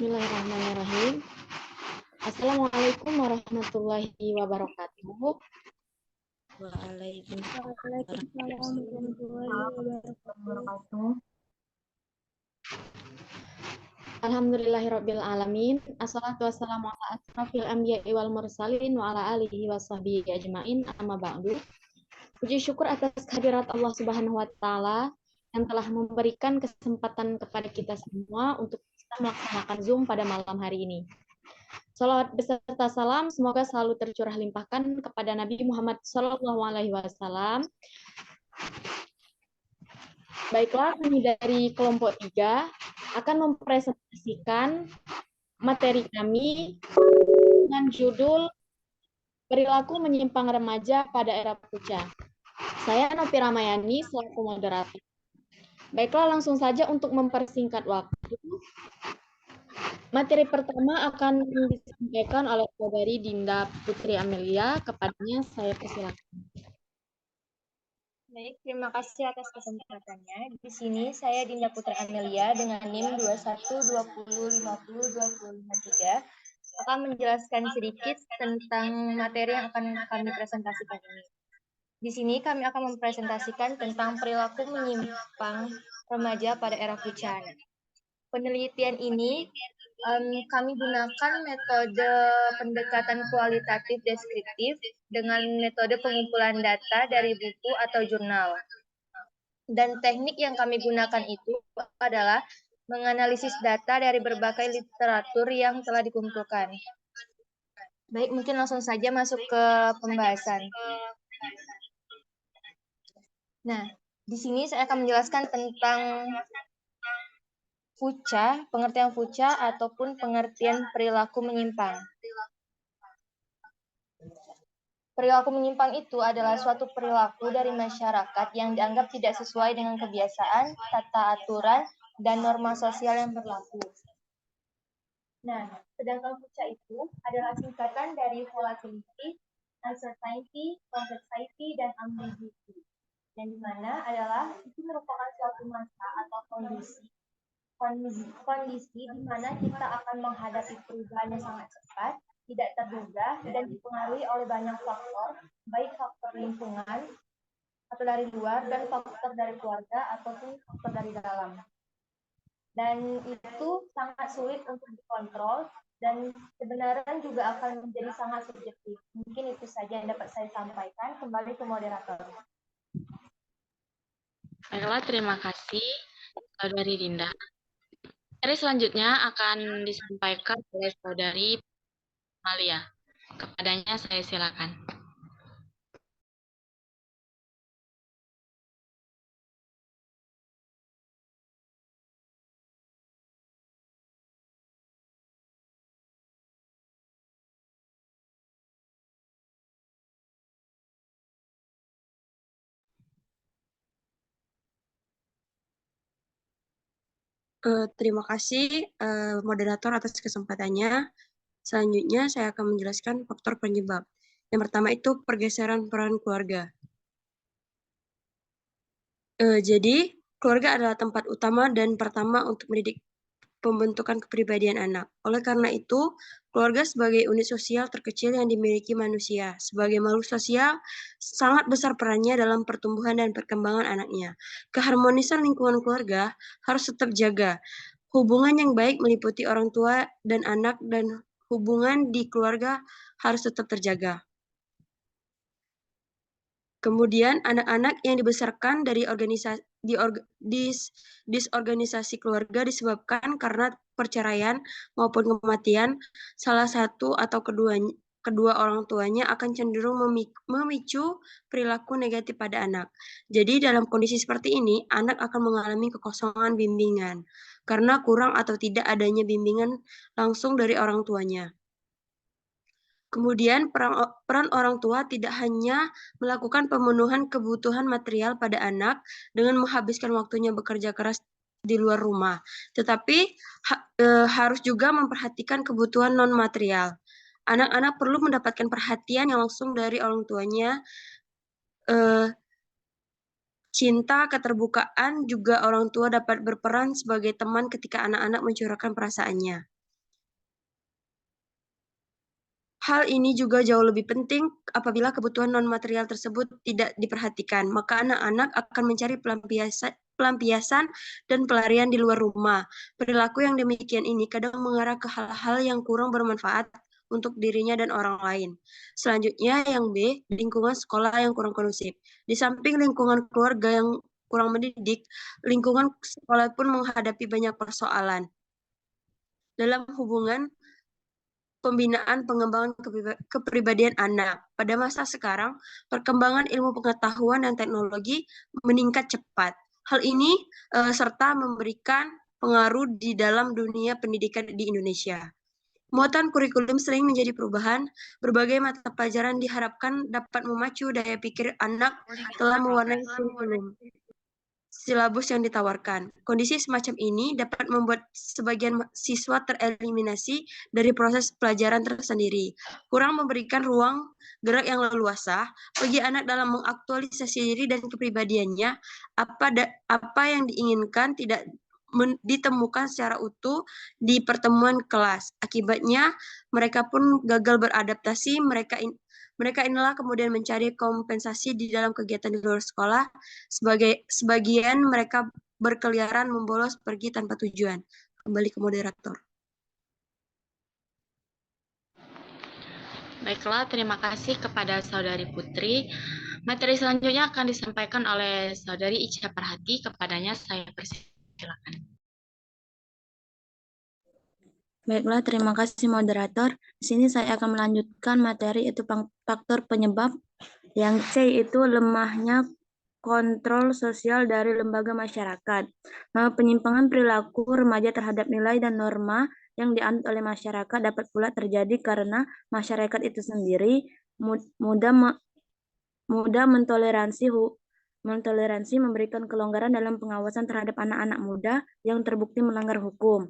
Bismillahirrahmanirrahim. Assalamualaikum warahmatullahi wabarakatuh. Waalaikumsalam warahmatullahi wabarakatuh. Alhamdulillahirabbil alamin. Assalatu wassalamu ala asrofil anbiya'i wal mursalin wa ala alihi washabbihi ajmain. Amma ba'du. Puji syukur atas kehadirat Allah Subhanahu wa taala yang telah memberikan kesempatan kepada kita semua untuk bisa melaksanakan Zoom pada malam hari ini. Salawat beserta salam semoga selalu tercurah limpahkan kepada Nabi Muhammad SAW. Baiklah, kami dari kelompok 3 akan mempresentasikan materi kami dengan judul Perilaku Menyimpang Remaja pada Era Puca. Saya Novi Ramayani selaku moderator. Baiklah, langsung saja untuk mempersingkat waktu. Materi pertama akan disampaikan oleh Saudari Dinda Putri Amelia. Kepadanya saya persilakan. Baik, terima kasih atas kesempatannya. Di sini saya Dinda Putri Amelia dengan NIM 2120502053 akan menjelaskan sedikit tentang materi yang akan kami presentasikan ini. Di sini kami akan mempresentasikan tentang perilaku menyimpang remaja pada era Pucana. Penelitian ini kami gunakan metode pendekatan kualitatif deskriptif dengan metode pengumpulan data dari buku atau jurnal. Dan teknik yang kami gunakan itu adalah menganalisis data dari berbagai literatur yang telah dikumpulkan. Baik, mungkin langsung saja masuk ke pembahasan. Nah, di sini saya akan menjelaskan tentang Puca, pengertian Puca ataupun pengertian perilaku menyimpang. Perilaku menyimpang itu adalah suatu perilaku dari masyarakat yang dianggap tidak sesuai dengan kebiasaan, tata aturan, dan norma sosial yang berlaku. Nah, sedangkan Puca itu adalah singkatan dari volatility, uncertainty, complexity, dan ambiguity. Yang dimana adalah itu merupakan suatu masa atau kondisi di mana kita akan menghadapi perubahan yang sangat cepat, tidak terduga, dan dipengaruhi oleh banyak faktor, baik faktor lingkungan atau dari luar, dan faktor dari keluarga ataupun faktor dari dalam. Dan itu sangat sulit untuk dikontrol, dan sebenarnya juga akan menjadi sangat subjektif. Mungkin itu saja yang dapat saya sampaikan. Kembali ke moderator. Baiklah, terima kasih Saudari Dinda. Materi selanjutnya akan disampaikan oleh Saudari Malia. Kepadanya saya silakan. Terima kasih moderator atas kesempatannya. Selanjutnya saya akan menjelaskan faktor penyebab. Yang pertama itu pergeseran peran keluarga. Jadi keluarga adalah tempat utama dan pertama untuk mendidik pembentukan kepribadian anak. Oleh karena itu, keluarga sebagai unit sosial terkecil yang dimiliki manusia. Sebagai makhluk sosial, sangat besar perannya dalam pertumbuhan dan perkembangan anaknya. Keharmonisan lingkungan keluarga harus tetap jaga. Hubungan yang baik meliputi orang tua dan anak, dan hubungan di keluarga harus tetap terjaga. Kemudian anak-anak yang dibesarkan dari disorganisasi keluarga disebabkan karena perceraian maupun kematian, salah satu atau kedua orang tuanya akan cenderung memicu perilaku negatif pada anak. Jadi dalam kondisi seperti ini, anak akan mengalami kekosongan bimbingan karena kurang atau tidak adanya bimbingan langsung dari orang tuanya. Kemudian peran orang tua tidak hanya melakukan pemenuhan kebutuhan material pada anak dengan menghabiskan waktunya bekerja keras di luar rumah, tetapi harus juga memperhatikan kebutuhan non-material. Anak-anak perlu mendapatkan perhatian yang langsung dari orang tuanya, cinta, keterbukaan, juga orang tua dapat berperan sebagai teman ketika anak-anak mencurahkan perasaannya. Hal ini juga jauh lebih penting apabila kebutuhan non-material tersebut tidak diperhatikan, maka anak-anak akan mencari pelampiasan dan pelarian di luar rumah. Perilaku yang demikian ini kadang mengarah ke hal-hal yang kurang bermanfaat untuk dirinya dan orang lain. Selanjutnya yang B, lingkungan sekolah yang kurang kondusif. Di samping lingkungan keluarga yang kurang mendidik, lingkungan sekolah pun menghadapi banyak persoalan. Dalam hubungan pembinaan pengembangan kepribadian anak. Pada masa sekarang, perkembangan ilmu pengetahuan dan teknologi meningkat cepat. Hal ini serta memberikan pengaruh di dalam dunia pendidikan di Indonesia. Muatan kurikulum sering menjadi perubahan, berbagai mata pelajaran diharapkan dapat memacu daya pikir anak telah mewarnai kurikulum silabus yang ditawarkan. Kondisi semacam ini dapat membuat sebagian siswa tereliminasi dari proses pelajaran tersendiri, kurang memberikan ruang gerak yang leluasa bagi anak dalam mengaktualisasi diri dan kepribadiannya. Apa yang diinginkan tidak ditemukan secara utuh di pertemuan kelas. Akibatnya, mereka pun gagal beradaptasi. Mereka inilah kemudian mencari kompensasi di dalam kegiatan di luar sekolah. Sebagian mereka berkeliaran membolos pergi tanpa tujuan. Kembali ke moderator. Baiklah, terima kasih kepada Saudari Putri. Materi selanjutnya akan disampaikan oleh Saudari Ica Perhati. Kepadanya saya persilakan. Baiklah, terima kasih moderator. Di sini saya akan melanjutkan materi itu faktor penyebab. Yang C itu lemahnya kontrol sosial dari lembaga masyarakat. Penyimpangan perilaku remaja terhadap nilai dan norma yang dianut oleh masyarakat dapat pula terjadi karena masyarakat itu sendiri mudah mentoleransi memberikan kelonggaran dalam pengawasan terhadap anak-anak muda yang terbukti melanggar hukum.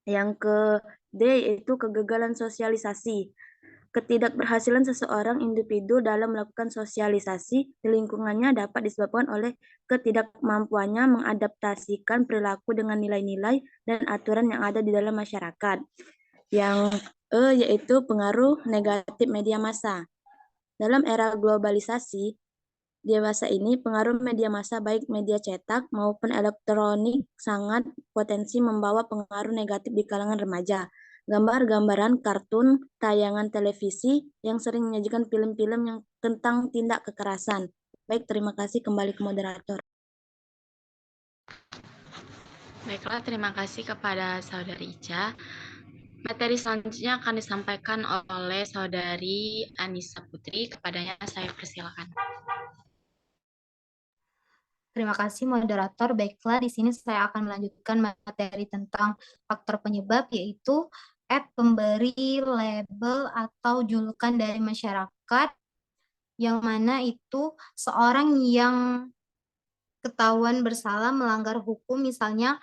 Yang ke D yaitu kegagalan sosialisasi. Ketidakberhasilan seseorang individu dalam melakukan sosialisasi di lingkungannya dapat disebabkan oleh ketidakmampuannya mengadaptasikan perilaku dengan nilai-nilai dan aturan yang ada di dalam masyarakat. Yang E yaitu pengaruh negatif media massa. Dalam era globalisasi, dewasa ini pengaruh media massa baik media cetak maupun elektronik sangat potensi membawa pengaruh negatif di kalangan remaja. Gambar-gambaran, kartun, tayangan televisi yang sering menyajikan film-film yang tentang tindak kekerasan. Baik, terima kasih, kembali ke moderator. Baiklah, terima kasih kepada Saudari Ica. Materi selanjutnya akan disampaikan oleh Saudari Anissa Putri. Kepadanya saya persilakan. Terima kasih moderator. Baiklah, di sini saya akan melanjutkan materi tentang faktor penyebab, yaitu pemberi label atau julukan dari masyarakat, yang mana itu seorang yang ketahuan bersalah melanggar hukum, misalnya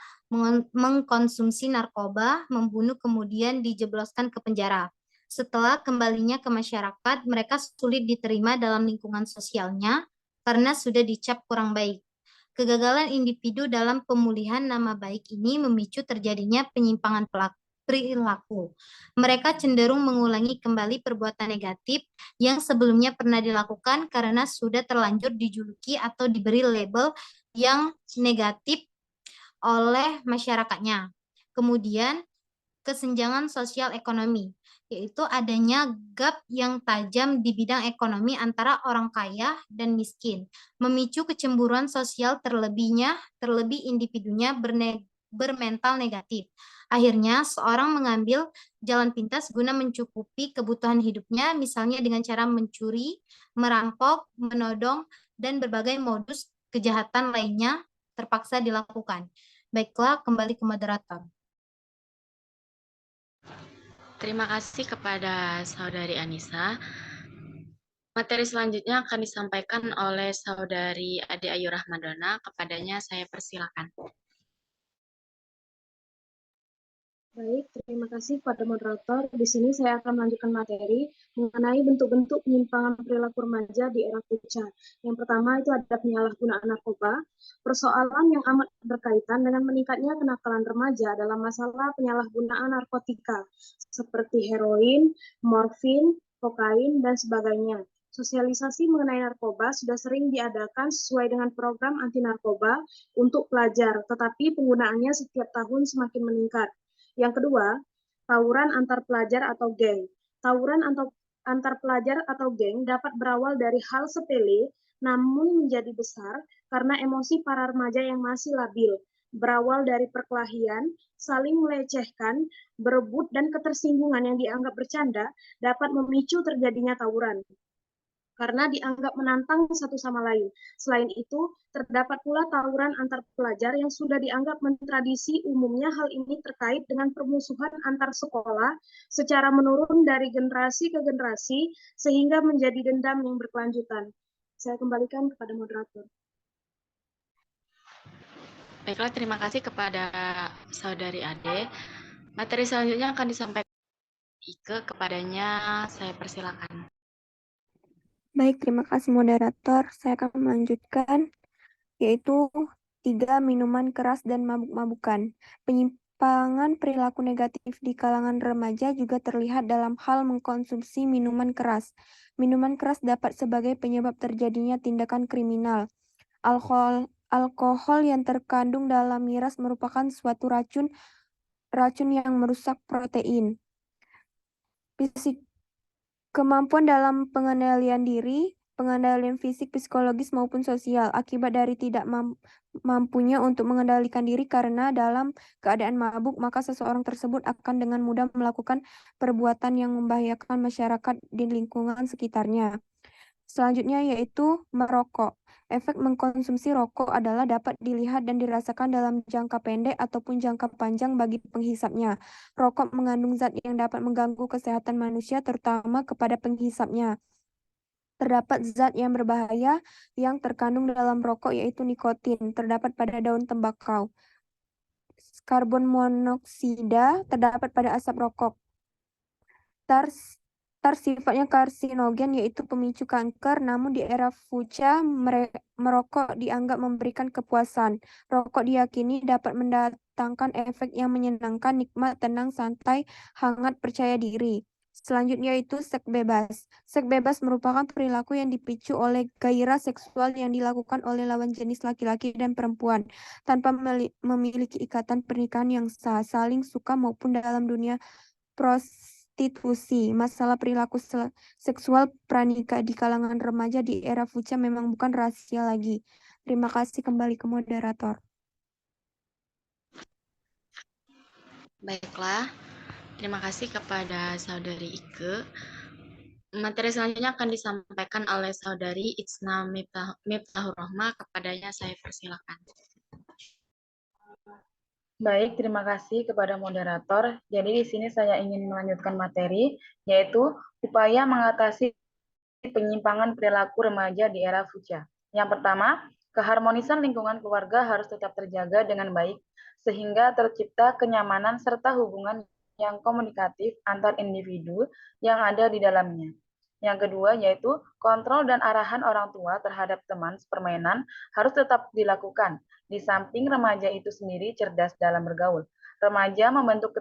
mengkonsumsi narkoba, membunuh, kemudian dijebloskan ke penjara. Setelah kembalinya ke masyarakat, mereka sulit diterima dalam lingkungan sosialnya karena sudah dicap kurang baik. Kegagalan individu dalam pemulihan nama baik ini memicu terjadinya penyimpangan perilaku. Mereka cenderung mengulangi kembali perbuatan negatif yang sebelumnya pernah dilakukan karena sudah terlanjur dijuluki atau diberi label yang negatif oleh masyarakatnya. Kemudian, kesenjangan sosial ekonomi, yaitu adanya gap yang tajam di bidang ekonomi antara orang kaya dan miskin, memicu kecemburuan sosial terlebih individunya bermental negatif. Akhirnya, seorang mengambil jalan pintas guna mencukupi kebutuhan hidupnya, misalnya dengan cara mencuri, merampok, menodong, dan berbagai modus kejahatan lainnya terpaksa dilakukan. Baiklah, kembali ke moderator. Terima kasih kepada Saudari Anissa. Materi selanjutnya akan disampaikan oleh Saudari Ade Ayu Rahmadona. Kepadanya saya persilakan. Baik, terima kasih kepada moderator. Di sini saya akan melanjutkan materi mengenai bentuk-bentuk penyimpangan perilaku remaja di era puca. Yang pertama itu ada penyalahgunaan narkoba. Persoalan yang amat berkaitan dengan meningkatnya kenakalan remaja adalah masalah penyalahgunaan narkotika seperti heroin, morfin, kokain, dan sebagainya. Sosialisasi mengenai narkoba sudah sering diadakan sesuai dengan program anti narkoba untuk pelajar, tetapi penggunaannya setiap tahun semakin meningkat. Yang kedua, tawuran antar pelajar atau geng. Tawuran antar pelajar atau geng dapat berawal dari hal sepele, namun menjadi besar karena emosi para remaja yang masih labil. Berawal dari perkelahian, saling melecehkan, berebut, dan ketersinggungan yang dianggap bercanda dapat memicu terjadinya tawuran karena dianggap menantang satu sama lain. Selain itu, terdapat pula tawuran antar pelajar yang sudah dianggap mentradisi. Umumnya hal ini terkait dengan permusuhan antar sekolah secara menurun dari generasi ke generasi sehingga menjadi dendam yang berkelanjutan. Saya kembalikan kepada moderator. Baiklah, terima kasih kepada Saudari Ade. Materi selanjutnya akan disampaikan Ike, kepadanya saya persilakan. Baik, terima kasih moderator. Saya akan melanjutkan, yaitu 3 minuman keras dan mabuk-mabukan. Penyimpangan perilaku negatif di kalangan remaja juga terlihat dalam hal mengkonsumsi minuman keras. Minuman keras dapat sebagai penyebab terjadinya tindakan kriminal. Alkohol yang terkandung dalam miras merupakan suatu racun yang merusak protein. Kemampuan dalam pengendalian diri, pengendalian fisik, psikologis, maupun sosial akibat dari tidak mampunya untuk mengendalikan diri karena dalam keadaan mabuk, maka seseorang tersebut akan dengan mudah melakukan perbuatan yang membahayakan masyarakat di lingkungan sekitarnya. Selanjutnya yaitu merokok. Efek mengkonsumsi rokok adalah dapat dilihat dan dirasakan dalam jangka pendek ataupun jangka panjang bagi penghisapnya. Rokok mengandung zat yang dapat mengganggu kesehatan manusia, terutama kepada penghisapnya. Terdapat zat yang berbahaya yang terkandung dalam rokok, yaitu nikotin, terdapat pada daun tembakau. Karbon monoksida terdapat pada asap rokok. Tar sifatnya karsinogen, yaitu pemicu kanker, namun di era fucha merokok dianggap memberikan kepuasan. Rokok diyakini dapat mendatangkan efek yang menyenangkan, nikmat, tenang, santai, hangat, percaya diri. Selanjutnya itu seks bebas. Seks bebas merupakan perilaku yang dipicu oleh gairah seksual yang dilakukan oleh lawan jenis laki-laki dan perempuan tanpa memiliki ikatan pernikahan yang sah, saling suka maupun dalam dunia prostitusi. Masalah perilaku seksual pranikah di kalangan remaja di era fucha memang bukan rahasia lagi. Terima kasih, kembali ke moderator. Baiklah, terima kasih kepada Saudari Ike. Materi selanjutnya akan disampaikan oleh Saudari Itsna Miftahur Rohmah, kepadanya saya persilakan. Baik, terima kasih kepada moderator. Jadi di sini saya ingin melanjutkan materi, yaitu upaya mengatasi penyimpangan perilaku remaja di era fucha. Yang pertama, keharmonisan lingkungan keluarga harus tetap terjaga dengan baik, sehingga tercipta kenyamanan serta hubungan yang komunikatif antar individu yang ada di dalamnya. Yang kedua, yaitu kontrol dan arahan orang tua terhadap teman sepermainan harus tetap dilakukan. Di samping remaja itu sendiri cerdas dalam bergaul, remaja membentuk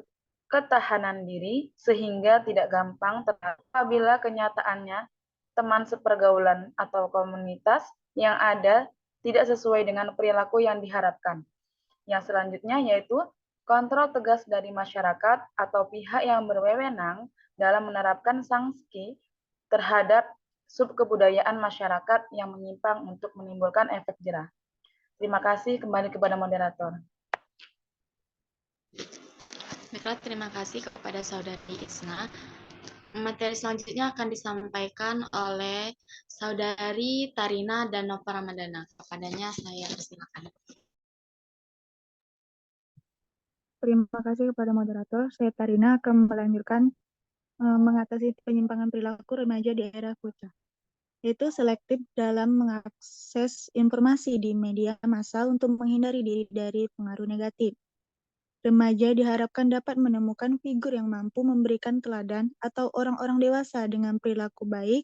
ketahanan diri sehingga tidak gampang apabila kenyataannya teman sepergaulan atau komunitas yang ada tidak sesuai dengan perilaku yang diharapkan. Yang selanjutnya yaitu kontrol tegas dari masyarakat atau pihak yang berwenang dalam menerapkan sanksi terhadap subkebudayaan masyarakat yang menyimpang untuk menimbulkan efek jerah. Terima kasih, kembali kepada moderator. Baiklah, terima kasih kepada Saudari Isna. Materi selanjutnya akan disampaikan oleh Saudari Tarina dan Nova Ramadana. Kepadanya saya persilakan. Terima kasih kepada moderator. Saya Tarina akan melanjutkan mengatasi penyimpangan perilaku remaja di era fucha, yaitu selektif dalam mengakses informasi di media massa untuk menghindari diri dari pengaruh negatif. Remaja diharapkan dapat menemukan figur yang mampu memberikan teladan atau orang-orang dewasa dengan perilaku baik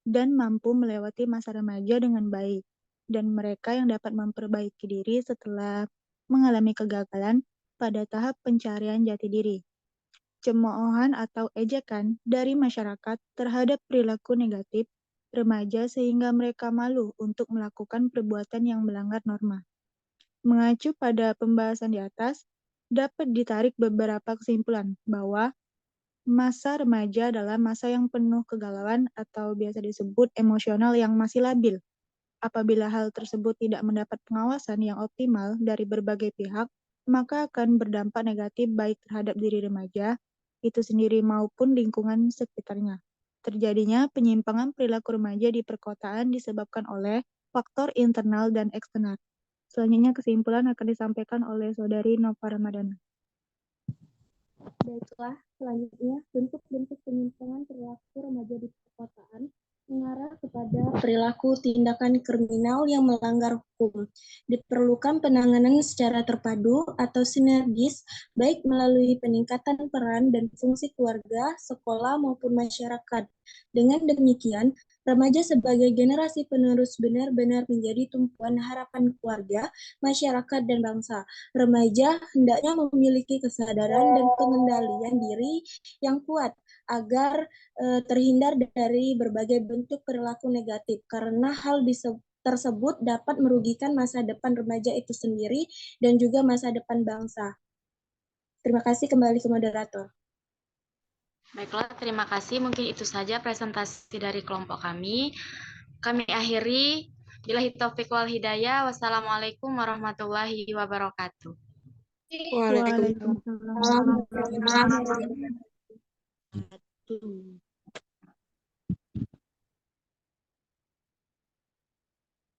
dan mampu melewati masa remaja dengan baik, dan mereka yang dapat memperbaiki diri setelah mengalami kegagalan pada tahap pencarian jati diri. Cemoohan atau ejekan dari masyarakat terhadap perilaku negatif remaja sehingga mereka malu untuk melakukan perbuatan yang melanggar norma. Mengacu pada pembahasan di atas, dapat ditarik beberapa kesimpulan bahwa masa remaja adalah masa yang penuh kegalauan atau biasa disebut emosional yang masih labil. Apabila hal tersebut tidak mendapat pengawasan yang optimal dari berbagai pihak, maka akan berdampak negatif baik terhadap diri remaja itu sendiri maupun lingkungan sekitarnya. Terjadinya penyimpangan perilaku remaja di perkotaan disebabkan oleh faktor internal dan eksternal. Selanjutnya kesimpulan akan disampaikan oleh Saudari Nova Ramadhana. Baiklah, selanjutnya bentuk-bentuk penyimpangan perilaku remaja di perkotaan mengarah kepada perilaku tindakan kriminal yang melanggar hukum. Diperlukan penanganan secara terpadu atau sinergis, baik melalui peningkatan peran dan fungsi keluarga, sekolah, maupun masyarakat. Dengan demikian, remaja sebagai generasi penerus benar-benar menjadi tumpuan harapan keluarga, masyarakat, dan bangsa. Remaja hendaknya memiliki kesadaran dan pengendalian diri yang kuat agar terhindar dari berbagai bentuk perilaku negatif, karena hal tersebut dapat merugikan masa depan remaja itu sendiri dan juga masa depan bangsa. Terima kasih, kembali ke moderator. Baiklah, terima kasih. Mungkin itu saja presentasi dari kelompok kami. Kami akhiri. Billahi taufiq wal hidayah. Wassalamualaikum warahmatullahi wabarakatuh. Waalaikumsalam warahmatullahi wabarakatuh.